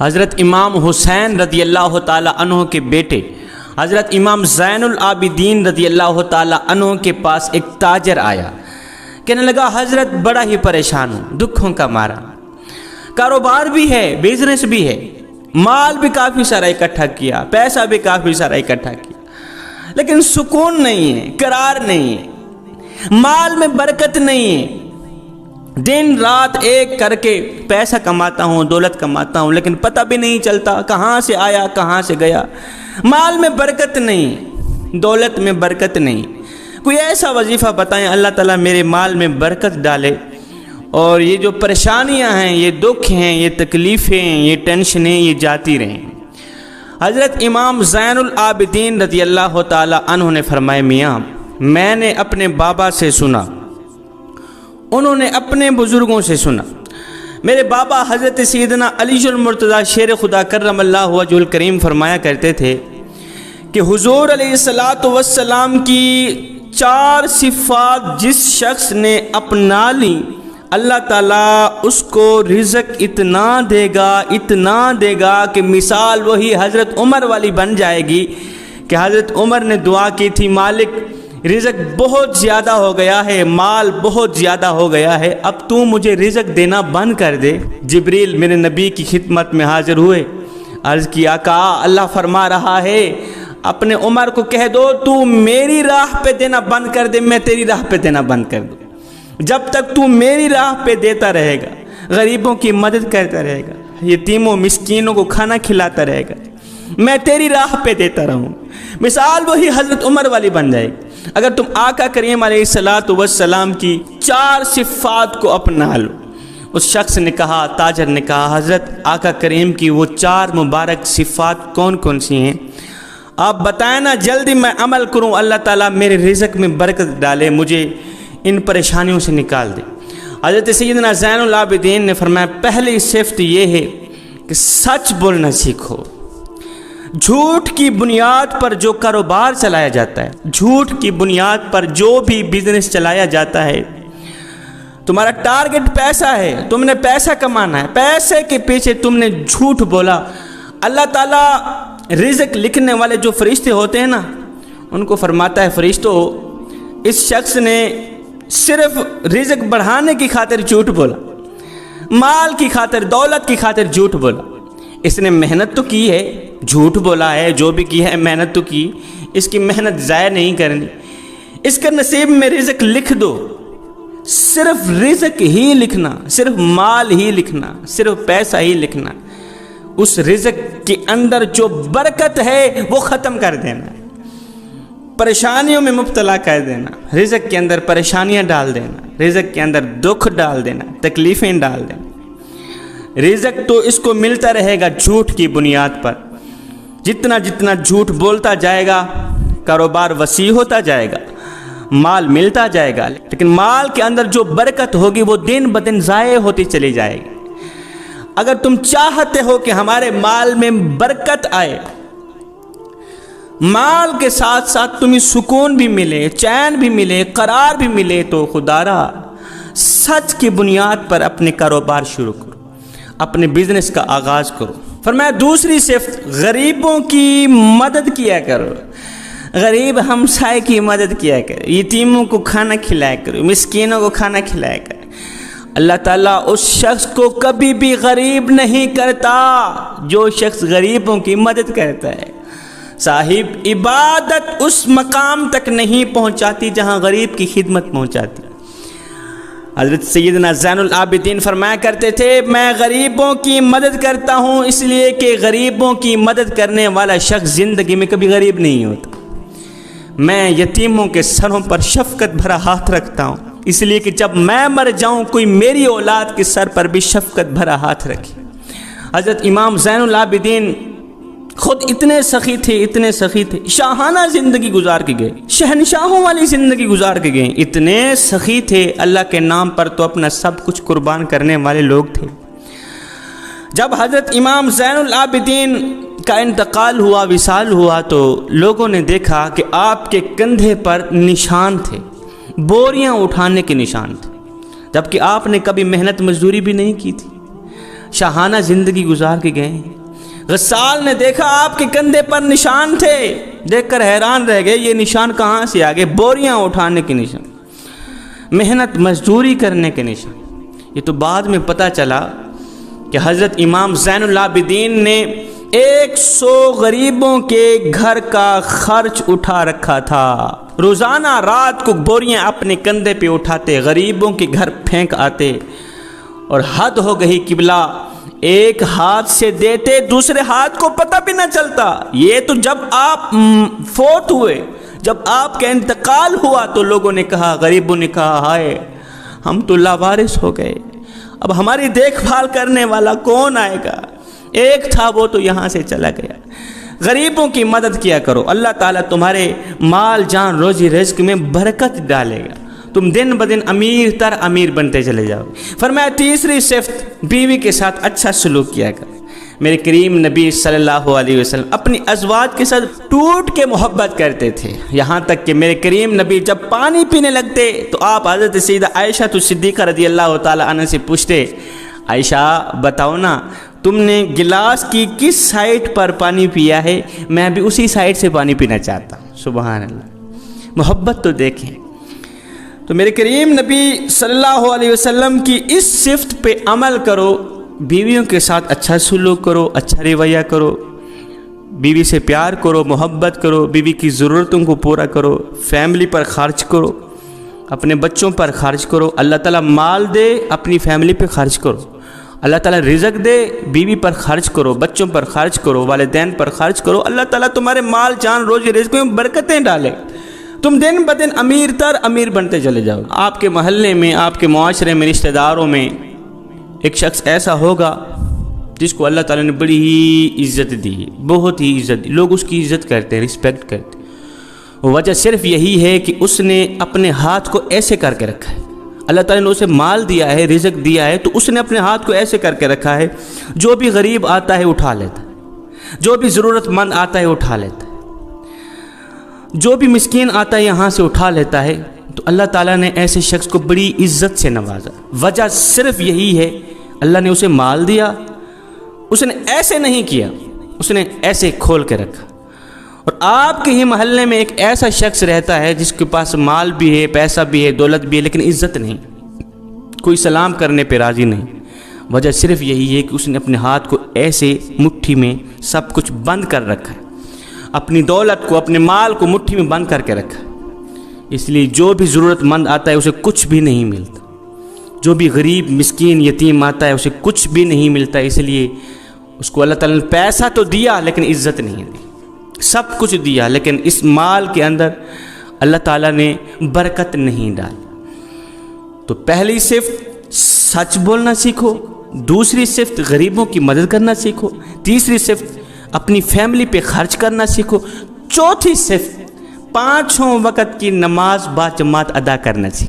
حضرت امام حسین رضی اللہ تعالیٰ عنہ کے بیٹے حضرت امام زین العابدین رضی اللہ تعالیٰ عنہ کے پاس ایک تاجر آیا، کہنے لگا حضرت بڑا ہی پریشان ہوں، دکھوں کا مارا، کاروبار بھی ہے، بزنس بھی ہے، مال بھی کافی سارا اکٹھا کیا، پیسہ بھی کافی سارا اکٹھا کیا، لیکن سکون نہیں ہے، قرار نہیں ہے، مال میں برکت نہیں ہے، دن رات ایک کر کے پیسہ کماتا ہوں، دولت کماتا ہوں، لیکن پتہ بھی نہیں چلتا کہاں سے آیا کہاں سے گیا، مال میں برکت نہیں، دولت میں برکت نہیں، کوئی ایسا وظیفہ بتائیں اللہ تعالیٰ میرے مال میں برکت ڈالے اور یہ جو پریشانیاں ہیں، یہ دکھ ہیں، یہ تکلیفیں ہیں، یہ ٹینشنیں، یہ جاتی رہیں۔ حضرت امام زین العابدین رضی اللہ تعالیٰ عنہ نے فرمایا میاں میں نے اپنے بابا سے سنا، انہوں نے اپنے بزرگوں سے سنا، میرے بابا حضرت سیدنا علی المرتضیٰ شیر خدا کرم اللہ وجہ الکریم فرمایا کرتے تھے کہ حضور علیہ السلام کی 4 صفات جس شخص نے اپنا لی اللہ تعالیٰ اس کو رزق اتنا دے گا کہ مثال وہی حضرت عمر والی بن جائے گی کہ حضرت عمر نے دعا کی تھی مالک رزق بہت زیادہ ہو گیا ہے، مال بہت زیادہ ہو گیا ہے، اب تو مجھے رزق دینا بند کر دے۔ جبریل میرے نبی کی خدمت میں حاضر ہوئے، عرض کیا آقا اللہ فرما رہا ہے اپنے عمر کو کہہ دو تو میری راہ پہ دینا بند کر دے، میں تیری راہ پہ دینا بند کر دوں، جب تک تو میری راہ پہ دیتا رہے گا، غریبوں کی مدد کرتا رہے گا، یتیموں مسکینوں کو کھانا کھلاتا رہے گا، میں تیری راہ پہ دیتا رہوں۔ مثال وہی حضرت عمر والی بن جائے گی اگر تم آقا کریم علیہ السلام کی 4 صفات کو اپنا لو۔ اس شخص نے کہا، تاجر نے کہا حضرت آقا کریم کی وہ 4 مبارک صفات کون کون سی ہیں؟ آپ بتائیں نا، جلدی میں عمل کروں، اللہ تعالیٰ میرے رزق میں برکت ڈالے، مجھے ان پریشانیوں سے نکال دے۔ حضرت سیدنا زین العابدین نے فرمایا پہلی صفت یہ ہے کہ سچ بولنا سیکھو۔ جھوٹ کی بنیاد پر جو کاروبار چلایا جاتا ہے، جھوٹ کی بنیاد پر جو بھی بزنس چلایا جاتا ہے، تمہارا ٹارگٹ پیسہ ہے، تم نے پیسہ کمانا ہے، پیسے کے پیچھے تم نے جھوٹ بولا، اللہ تعالیٰ رزق لکھنے والے جو فرشتے ہوتے ہیں نا ان کو فرماتا ہے فرشتوں اس شخص نے صرف رزق بڑھانے کی خاطر جھوٹ بولا، مال کی خاطر، دولت کی خاطر جھوٹ بولا، اس نے محنت تو کی ہے، جھوٹ بولا ہے، جو بھی کی ہے محنت تو کی، اس کی محنت ضائع نہیں کرنی، اس کے نصیب میں رزق لکھ دو، صرف رزق ہی لکھنا، صرف مال ہی لکھنا، صرف پیسہ ہی لکھنا، اس رزق کے اندر جو برکت ہے وہ ختم کر دینا، پریشانیوں میں مبتلا کر دینا، رزق کے اندر پریشانیاں ڈال دینا، رزق کے اندر دکھ ڈال دینا، تکلیفیں ڈال دینا۔ رزق تو اس کو ملتا رہے گا جھوٹ کی بنیاد پر، جتنا جتنا جھوٹ بولتا جائے گا کاروبار وسیع ہوتا جائے گا، مال ملتا جائے گا، لیکن مال کے اندر جو برکت ہوگی وہ دن بدن ضائع ہوتی چلی جائے گی۔ اگر تم چاہتے ہو کہ ہمارے مال میں برکت آئے، مال کے ساتھ ساتھ تمہیں سکون بھی ملے، چین بھی ملے، قرار بھی ملے، تو خدا را سچ کی بنیاد پر اپنے کاروبار شروع کرو، اپنے بزنس کا آغاز کرو۔ فرمایا دوسری صفت غریبوں کی مدد کیا کرو، غریب ہمسائے کی مدد کیا کرو، یتیموں کو کھانا کھلایا کرو، مسکینوں کو کھانا کھلایا کرو۔ اللہ تعالیٰ اس شخص کو کبھی بھی غریب نہیں کرتا جو شخص غریبوں کی مدد کرتا ہے۔ صاحب عبادت اس مقام تک نہیں پہنچاتی جہاں غریب کی خدمت پہنچاتی۔ حضرت سیدنا زین العابدین فرمایا کرتے تھے میں غریبوں کی مدد کرتا ہوں اس لیے کہ غریبوں کی مدد کرنے والا شخص زندگی میں کبھی غریب نہیں ہوتا۔ میں یتیموں کے سروں پر شفقت بھرا ہاتھ رکھتا ہوں اس لیے کہ جب میں مر جاؤں کوئی میری اولاد کے سر پر بھی شفقت بھرا ہاتھ رکھے۔ حضرت امام زین العابدین خود اتنے سخی تھے، شاہانہ زندگی گزار کے گئے، شہنشاہوں والی زندگی گزار کے گئے، اتنے سخی تھے اللہ کے نام پر تو اپنا سب کچھ قربان کرنے والے لوگ تھے۔ جب حضرت امام زین العابدین کا انتقال ہوا، وصال ہوا، تو لوگوں نے دیکھا کہ آپ کے کندھے پر نشان تھے، بوریاں اٹھانے کے نشان تھے، جبکہ آپ نے کبھی محنت مزدوری بھی نہیں کی تھی۔ شاہانہ زندگی گزار کے گئے ہیں۔ غسال نے دیکھا آپ کے کندھے پر نشان تھے، دیکھ کر حیران رہ گئے، یہ نشان کہاں سے آ گئے؟ بوریاں اٹھانے کے نشان، محنت مزدوری کرنے کے نشان۔ یہ تو بعد میں پتہ چلا کہ حضرت امام زین العابدین نے 100 غریبوں کے گھر کا خرچ اٹھا رکھا تھا۔ روزانہ رات کو بوریاں اپنے کندھے پہ اٹھاتے، غریبوں کے گھر پھینک آتے، اور حد ہو گئی قبلہ، ایک ہاتھ سے دیتے دوسرے ہاتھ کو پتہ بھی نہ چلتا۔ یہ تو جب آپ فوت ہوئے، جب آپ کا انتقال ہوا تو لوگوں نے کہا، غریبوں نے کہا، ہائے ہم تو لاوارث ہو گئے، اب ہماری دیکھ بھال کرنے والا کون آئے گا؟ ایک تھا وہ تو یہاں سے چلا گیا۔ غریبوں کی مدد کیا کرو، اللہ تعالیٰ تمہارے مال جان روزی رزق میں برکت ڈالے گا، تم دن بدن امیر تر امیر بنتے چلے جاؤ۔ فرمایا تیسری صفت، بیوی کے ساتھ اچھا سلوک کیا کر۔ میرے کریم نبی صلی اللہ علیہ وسلم اپنی ازواج کے ساتھ ٹوٹ کے محبت کرتے تھے، یہاں تک کہ میرے کریم نبی جب پانی پینے لگتے تو آپ حضرت سیدہ عائشہ صدیقہ رضی اللہ تعالیٰ عنہ سے پوچھتے، عائشہ بتاؤ نا تم نے گلاس کی کس سائڈ پر پانی پیا ہے، میں بھی اسی سائڈ سے پانی پینا چاہتا ہوں۔ سبحان اللہ، محبت تو دیکھیں۔ تو میرے کریم نبی صلی اللہ علیہ وسلم کی اس صفت پہ عمل کرو، بیویوں کے ساتھ اچھا سلوک کرو، اچھا رویہ کرو، بیوی سے پیار کرو، محبت کرو، بیوی کی ضرورتوں کو پورا کرو، فیملی پر خرچ کرو، اپنے بچوں پر خرچ کرو، اللہ تعالیٰ مال دے اپنی فیملی پہ خرچ کرو، اللہ تعالیٰ رزق دے بیوی پر خرچ کرو، بچوں پر خرچ کرو، والدین پر خرچ کرو، اللہ تعالیٰ تمہارے مال جان روزی رزق میں برکتیں ڈالے، تم دن بدن امیر تر امیر بنتے چلے جاؤ۔ آپ کے محلے میں، آپ کے معاشرے میں، رشتہ داروں میں ایک شخص ایسا ہوگا جس کو اللہ تعالیٰ نے بڑی ہی عزت دی ہے، بہت ہی عزت دی، لوگ اس کی عزت کرتے ہیں، رسپیکٹ کرتے ہیں۔ وجہ صرف یہی ہے کہ اس نے اپنے ہاتھ کو ایسے کر کے رکھا ہے، اللہ تعالیٰ نے اسے مال دیا ہے، رزق دیا ہے، تو اس نے اپنے ہاتھ کو ایسے کر کے رکھا ہے، جو بھی غریب آتا ہے اٹھا لیتا ہے، جو بھی ضرورت مند آتا ہے اٹھا لیتا ہے، جو بھی مسکین آتا ہے یہاں سے اٹھا لیتا ہے۔ تو اللہ تعالیٰ نے ایسے شخص کو بڑی عزت سے نوازا۔ وجہ صرف یہی ہے، اللہ نے اسے مال دیا، اس نے ایسے نہیں کیا، اس نے ایسے کھول کے رکھا۔ اور آپ کے ہی محلے میں ایک ایسا شخص رہتا ہے جس کے پاس مال بھی ہے، پیسہ بھی ہے، دولت بھی ہے، لیکن عزت نہیں، کوئی سلام کرنے پہ راضی نہیں۔ وجہ صرف یہی ہے کہ اس نے اپنے ہاتھ کو ایسے مٹھی میں سب کچھ بند کر رکھا ہے، اپنی دولت کو، اپنے مال کو مٹھی میں بند کر کے رکھا ہے۔ اس لیے جو بھی ضرورت مند آتا ہے اسے کچھ بھی نہیں ملتا، جو بھی غریب مسکین یتیم آتا ہے اسے کچھ بھی نہیں ملتا، اس لیے اس کو اللہ تعالیٰ نے پیسہ تو دیا لیکن عزت نہیں دی، سب کچھ دیا لیکن اس مال کے اندر اللہ تعالیٰ نے برکت نہیں ڈالی۔ تو پہلی صفت سچ بولنا سیکھو، دوسری صفت غریبوں کی مدد کرنا سیکھو، تیسری صفت اپنی فیملی پہ خرچ کرنا سیکھو، چوتھی صفت 5 وقت کی نماز باجماعت ادا کرنا سیکھو۔